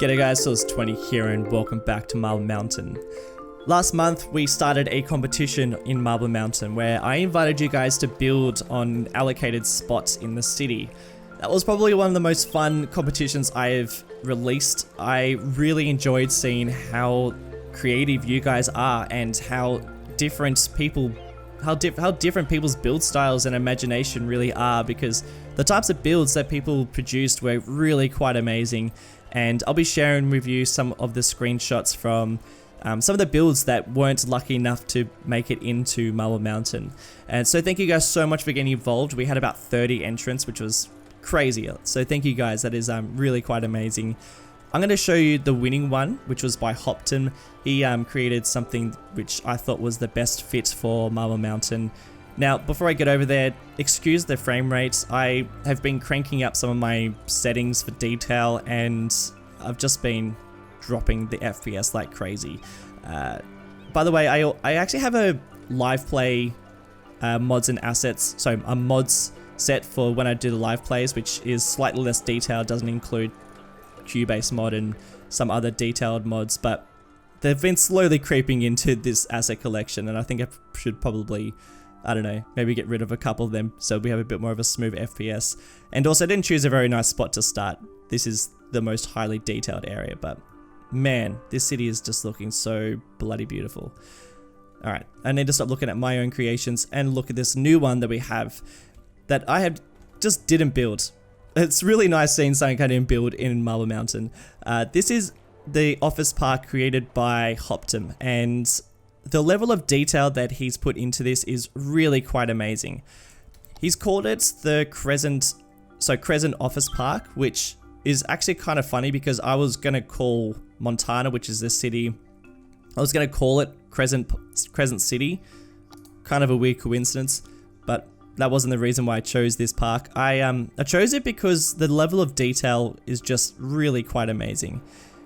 G'day guys, so it's 20 here and welcome back to Marble Mountain. Last month we started a competition in Marble Mountain where I invited you guys to build on allocated spots in the city. That was probably one of the most fun competitions I've released. I really enjoyed seeing how creative you guys are and how different people's build styles and imagination really are, because the types of builds that people produced were really quite amazing. And I'll be sharing with you some of the screenshots from some of the builds that weren't lucky enough to make it into Marble Mountain. And so thank you guys so much for getting involved. We had about 30 entrants, which was crazy. So thank you guys, that is really quite amazing. I'm going to show you the winning one, which was by Hoptam. He created something which I thought was the best fit for Marble Mountain. Now, before I get over there, excuse the frame rates. I have been cranking up some of my settings for detail and I've just been dropping the FPS like crazy. By the way, I actually have a live play mods and assets, so a mods set for when I do the live plays, which is slightly less detailed, doesn't include Cubase mod and some other detailed mods, but they've been slowly creeping into this asset collection, and I think I should probably, I don't know, maybe get rid of a couple of them so we have a bit more of a smooth FPS. And also I didn't choose a very nice spot to start. This is the most highly detailed area, but man, this city is just looking so bloody beautiful. Alright, I need to stop looking at my own creations and look at this new one that we have that I have just didn't build. It's really nice seeing something I didn't build in Marble Mountain. This is the office park created by Hoptam, and the level of detail that he's put into this is really quite amazing. He's called it the Crescent Office Park, which is actually kind of funny because I was going to call Montana, which is this city, I was going to call it Crescent City. Kind of a weird coincidence, but that wasn't the reason why I chose this park. I chose it because the level of detail is just really quite amazing.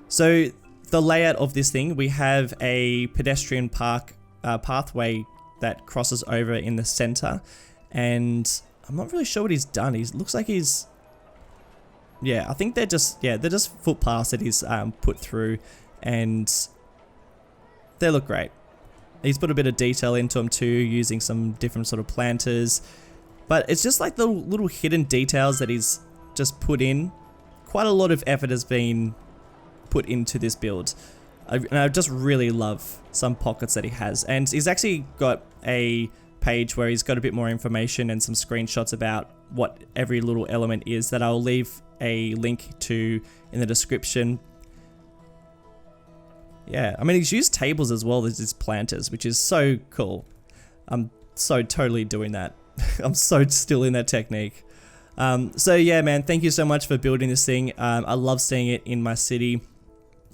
So the layout of this thing, we have a pedestrian park pathway that crosses over in the center, and I'm not really sure what he's done. He looks like he's, yeah, I think they're just footpaths that he's put through, and they look great. He's put a bit of detail into them too, using some different sort of planters, but it's just like the little hidden details that he's just put in. Quite a lot of effort has been put into this build. I just really love some pockets that he has, and he's actually got a page where he's got a bit more information and some screenshots about what every little element is that I'll leave a link to in the description. Yeah, I mean, he's used tables as well as his planters, which is so cool. I'm so totally doing that. I'm so still in that technique. So yeah, man, thank you so much for building this thing. I love seeing it in my city.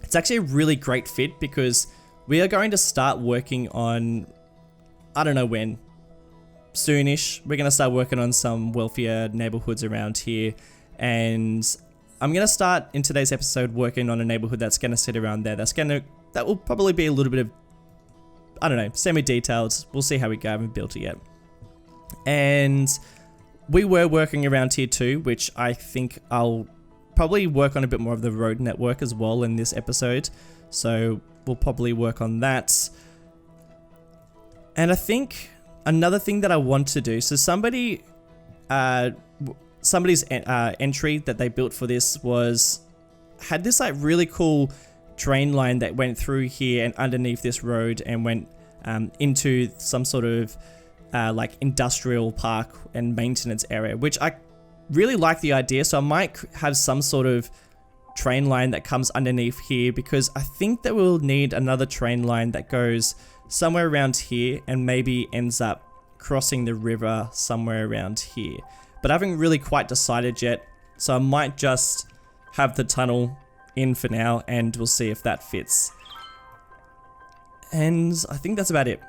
It's actually a really great fit because we are going to start working on, I don't know when, soonish. We're going to start working on some wealthier neighborhoods around here, and I'm going to start in today's episode working on a neighborhood that's going to sit around there. That will probably be a little bit of, I don't know, semi-detailed. We'll see how we go. I haven't built it yet. And we were working around here too, which I think I'll probably work on a bit more of the road network as well in this episode. So we'll probably work on that. And I think another thing that I want to do, so somebody's entry that they built for this had this like really cool drain line that went through here and underneath this road and went into some sort of like industrial park and maintenance area, which I really like the idea. So I might have some sort of train line that comes underneath here, because I think that we'll need another train line that goes somewhere around here and maybe ends up crossing the river somewhere around here. But I haven't really quite decided yet, so I might just have the tunnel in for now and we'll see if that fits. And I think that's about it.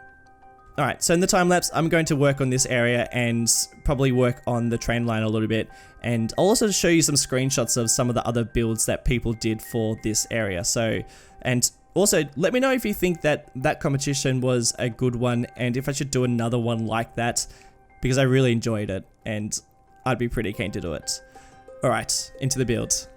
Alright, so in the time lapse, I'm going to work on this area and probably work on the train line a little bit. And I'll also show you some screenshots of some of the other builds that people did for this area. So, and also let me know if you think that that competition was a good one and if I should do another one like that, because I really enjoyed it and I'd be pretty keen to do it. Alright, into the build.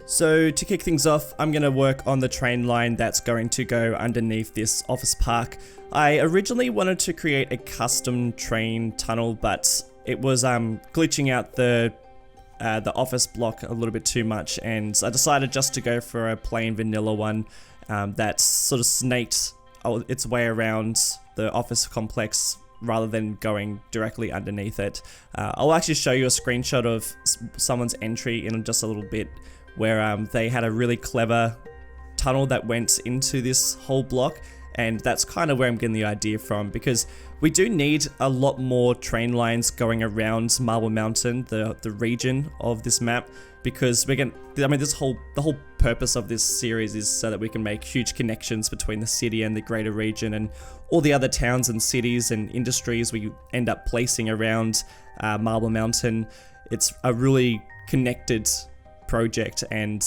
So to kick things off, I'm going to work on the train line that's going to go underneath this office park. I originally wanted to create a custom train tunnel, but it was glitching out the office block a little bit too much, and I decided just to go for a plain vanilla one that sort of snaked its way around the office complex rather than going directly underneath it. I'll actually show you a screenshot of someone's entry in just a little bit, where they had a really clever tunnel that went into this whole block, and that's kind of where I'm getting the idea from, because we do need a lot more train lines going around Marble Mountain, the region of this map, because the whole purpose of this series is so that we can make huge connections between the city and the greater region and all the other towns and cities and industries we end up placing around Marble Mountain. It's a really connected project, and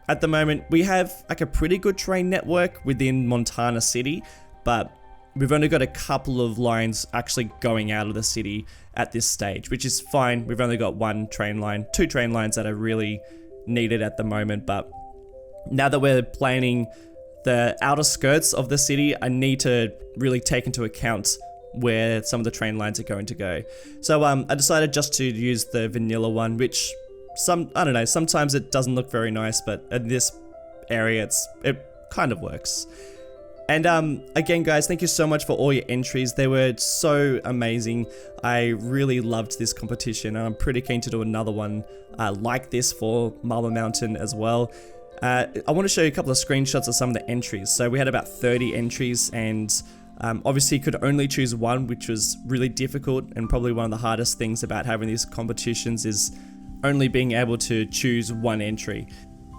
at the moment we have like a pretty good train network within Montana City, but we've only got a couple of lines actually going out of the city at this stage, which is fine. We've only got one train line, two train lines that are really needed at the moment, but now that we're planning the outer skirts of the city, I need to really take into account where some of the train lines are going to go. So I decided just to use the vanilla one, which I don't know, sometimes it doesn't look very nice, but in this area it kind of works. And again guys, thank you so much for all your entries. They were so amazing. I really loved this competition, and I'm pretty keen to do another one like this for Marble Mountain as well. I want to show you a couple of screenshots of some of the entries. So we had about 30 entries, and obviously could only choose one, which was really difficult, and probably one of the hardest things about having these competitions is only being able to choose one entry.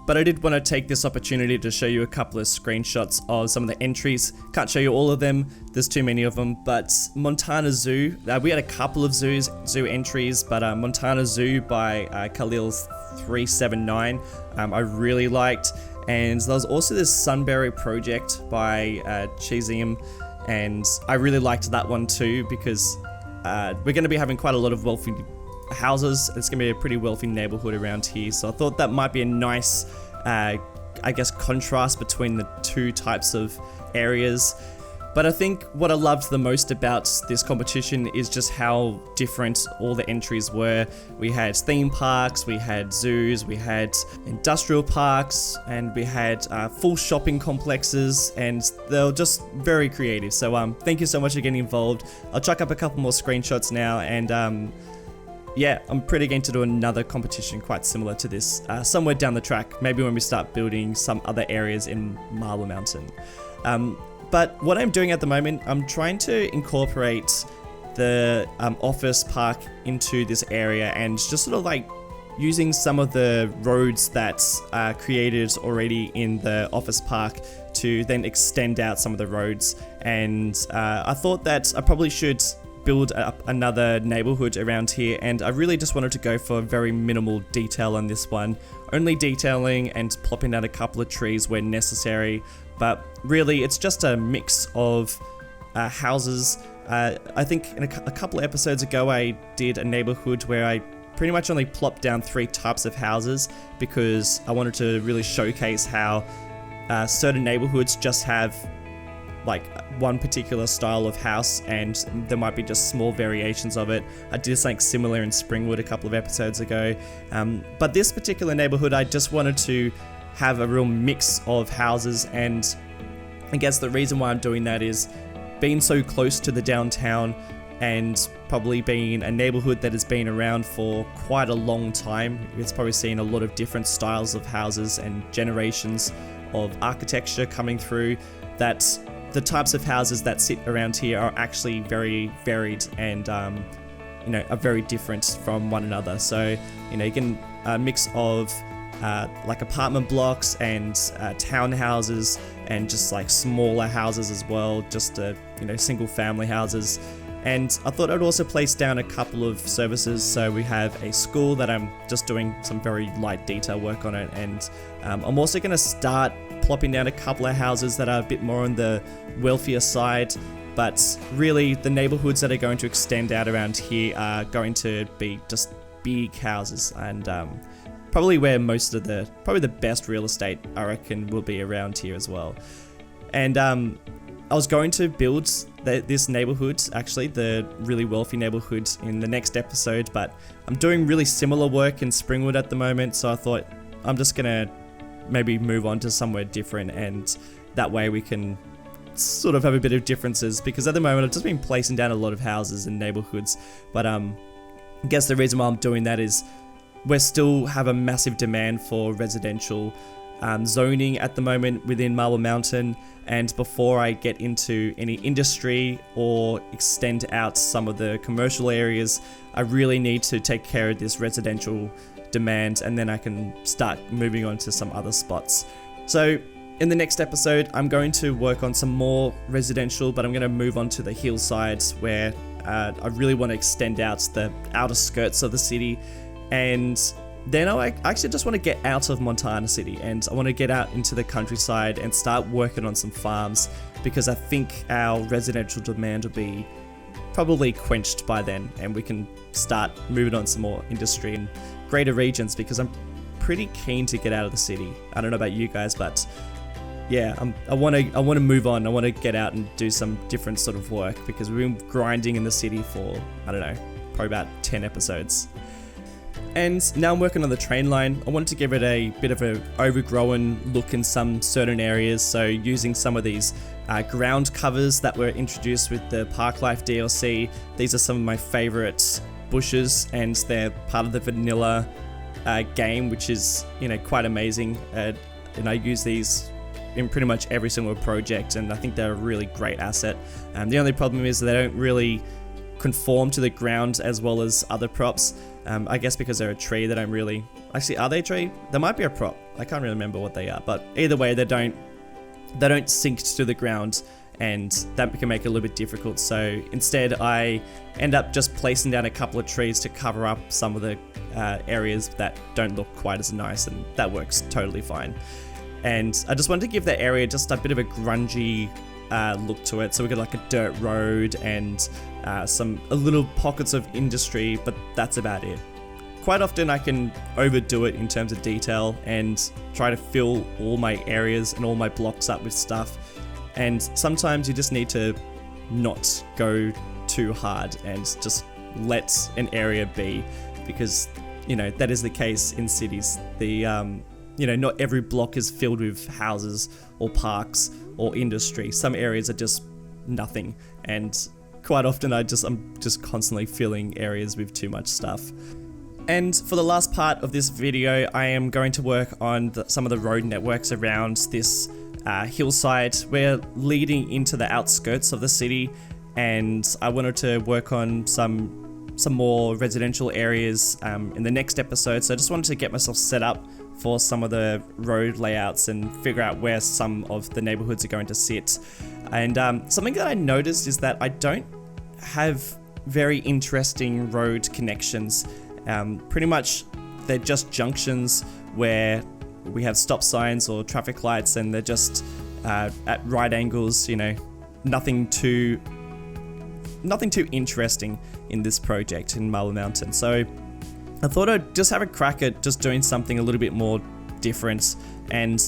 But I did want to take this opportunity to show you a couple of screenshots of some of the entries. Can't show you all of them, there's too many of them, but Montana Zoo, we had a couple of zoo entries, but Montana Zoo by Khalil379 I really liked, and there was also this Sunbury project by Xeon, and I really liked that one too, because we're going to be having quite a lot of wealthy houses. It's gonna be a pretty wealthy neighborhood around here, so I thought that might be a nice I guess contrast between the two types of areas. But I think what I loved the most about this competition is just how different all the entries were. We had theme parks, we had zoos, we had industrial parks, and we had full shopping complexes, and they were just very creative. So thank you so much for getting involved. I'll chuck up a couple more screenshots now, and yeah, I'm pretty keen to do another competition quite similar to this somewhere down the track, maybe when we start building some other areas in Marble Mountain. But what I'm doing at the moment, I'm trying to incorporate the office park into this area, and just sort of like using some of the roads that are created already in the office park to then extend out some of the roads. And I thought that I probably should build up another neighborhood around here, and I really just wanted to go for very minimal detail on this one, only detailing and plopping down a couple of trees where necessary. But really it's just a mix of houses. I think in a couple of episodes ago I did a neighborhood where I pretty much only plopped down 3 types of houses, because I wanted to really showcase how certain neighborhoods just have like one particular style of house, and there might be just small variations of it. I did something similar in Springwood a couple of episodes ago, but this particular neighborhood I just wanted to have a real mix of houses, and I guess the reason why I'm doing that is being so close to the downtown, and probably being a neighborhood that has been around for quite a long time. It's probably seen a lot of different styles of houses and generations of architecture coming through, that the types of houses that sit around here are actually very varied and are very different from one another. So you can mix of like apartment blocks and townhouses, and just like smaller houses as well, just single family houses. And I thought I'd also place down a couple of services. So we have a school that I'm just doing some very light detail work on it, and I'm also going to start plopping down a couple of houses that are a bit more on the wealthier side. But really the neighborhoods that are going to extend out around here are going to be just big houses, and probably where most of probably the best real estate I reckon will be around here as well. And I was going to build this neighborhood, actually, the really wealthy neighborhood, in the next episode, but I'm doing really similar work in Springwood at the moment, so I thought I'm just gonna maybe move on to somewhere different, and that way we can sort of have a bit of differences, because at the moment I've just been placing down a lot of houses and neighborhoods, but I guess the reason why I'm doing that is we still have a massive demand for residential zoning at the moment within Marble Mountain, and before I get into any industry or extend out some of the commercial areas, I really need to take care of this residential demand, and then I can start moving on to some other spots. So in the next episode, I'm going to work on some more residential, but I'm going to move on to the hillsides where I really want to extend out the outer skirts of the city, and then I actually just want to get out of Montana City, and I want to get out into the countryside and start working on some farms, because I think our residential demand will be probably quenched by then, and we can start moving on some more industry in greater regions, because I'm pretty keen to get out of the city. I don't know about you guys, but yeah, I want to move on. I want to get out and do some different sort of work, because we've been grinding in the city for, I don't know, probably about 10 episodes. And now I'm working on the train line. I wanted to give it a bit of an overgrown look in some certain areas, so using some of these ground covers that were introduced with the Park Life DLC. These are some of my favorite bushes, and they're part of the vanilla game, which is, you know, quite amazing. And I use these in pretty much every single project, and I think they're a really great asset. The only problem is they don't really conform to the ground as well as other props. I guess because they're a tree, they don't really... Actually, are they a tree? They might be a prop. I can't really remember what they are, but either way, they don't sink to the ground, and that can make it a little bit difficult. So instead, I end up just placing down a couple of trees to cover up some of the areas that don't look quite as nice, and that works totally fine. And I just wanted to give that area just a bit of a grungy look to it. So we got like a dirt road and a little pockets of industry, but that's about it. Quite often I can overdo it in terms of detail and try to fill all my areas and all my blocks up with stuff. And sometimes you just need to not go too hard and just let an area be, because, you know, that is the case in cities. You know, not every block is filled with houses or parks or industry. Some areas are just nothing, and quite often I'm just constantly filling areas with too much stuff. And for the last part of this video, I am going to work on some of the road networks around this hillside. We're leading into the outskirts of the city, and I wanted to work on some more residential areas in the next episode. So I just wanted to get myself set up for some of the road layouts and figure out where some of the neighborhoods are going to sit. And something that I noticed is that I don't have very interesting road connections. Pretty much they're just junctions where we have stop signs or traffic lights, and they're just at right angles, you know, nothing too interesting in this project in Marble Mountain. So I thought I'd just have a crack at just doing something a little bit more different, and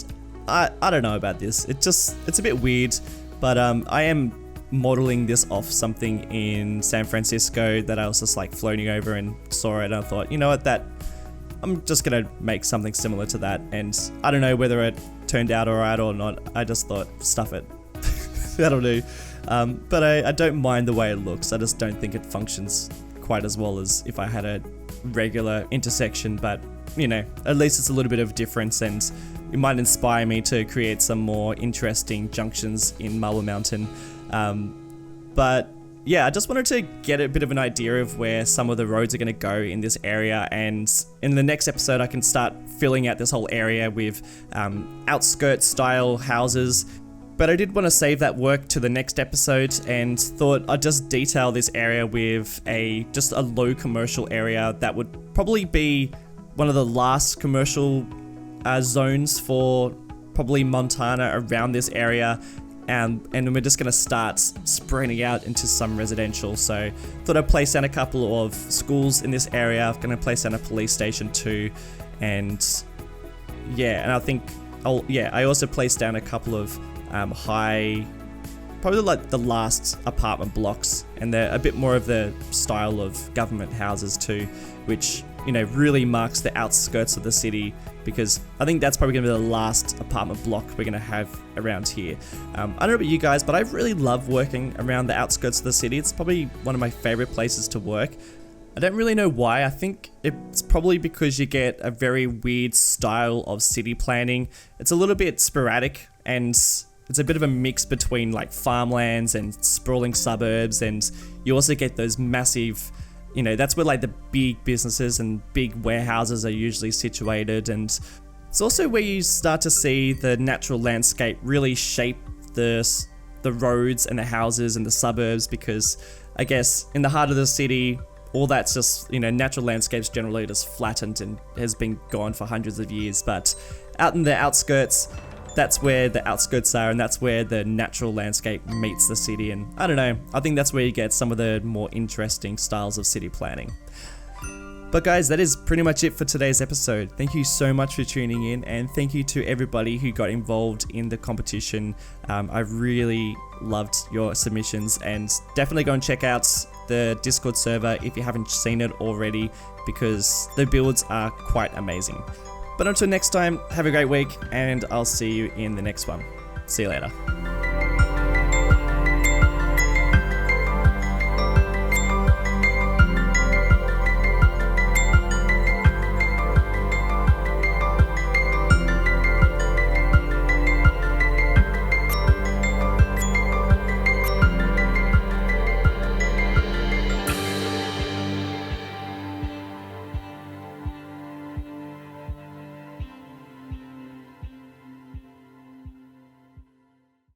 I don't know about this. It's a bit weird, but I am modeling this off something in San Francisco that I was just like floating over and saw it, and I thought, you know what, I'm just gonna make something similar to that, and I don't know whether it turned out alright or not. I just thought, stuff it. That'll do. But I don't mind the way it looks. I just don't think it functions quite as well as if I had a regular intersection, but you know, at least it's a little bit of difference, and it might inspire me to create some more interesting junctions in Marble Mountain. But yeah, I just wanted to get a bit of an idea of where some of the roads are going to go in this area, and in the next episode I can start filling out this whole area with outskirts style houses. But I did want to save that work to the next episode, and thought I'd just detail this area with just a low commercial area that would probably be one of the last commercial zones for probably Montana around this area. And we're just going to start spreading out into some residential. So thought I'd place down a couple of schools in this area. I'm going to place down a police station too. And yeah, and I think, I also placed down a couple of high, probably like the last apartment blocks, and they're a bit more of the style of government houses too, which, you know, really marks the outskirts of the city, because I think that's probably going to be the last apartment block we're going to have around here. I don't know about you guys, but I really love working around the outskirts of the city. It's probably one of my favorite places to work. I don't really know why. I think it's probably because you get a very weird style of city planning. It's a little bit sporadic, and it's a bit of a mix between like farmlands and sprawling suburbs, and you also get those massive, you know, that's where like the big businesses and big warehouses are usually situated, and it's also where you start to see the natural landscape really shape the roads and the houses and the suburbs, because I guess in the heart of the city, all that's just, you know, natural landscapes generally just flattened and has been gone for hundreds of years. But out in the outskirts, that's where the outskirts are, and that's where the natural landscape meets the city. And I don't know, I think that's where you get some of the more interesting styles of city planning. But guys, that is pretty much it for today's episode. Thank you so much for tuning in, and thank you to everybody who got involved in the competition. I really loved your submissions, and definitely go and check out the Discord server if you haven't seen it already, because the builds are quite amazing. But until next time, have a great week, and I'll see you in the next one. See you later.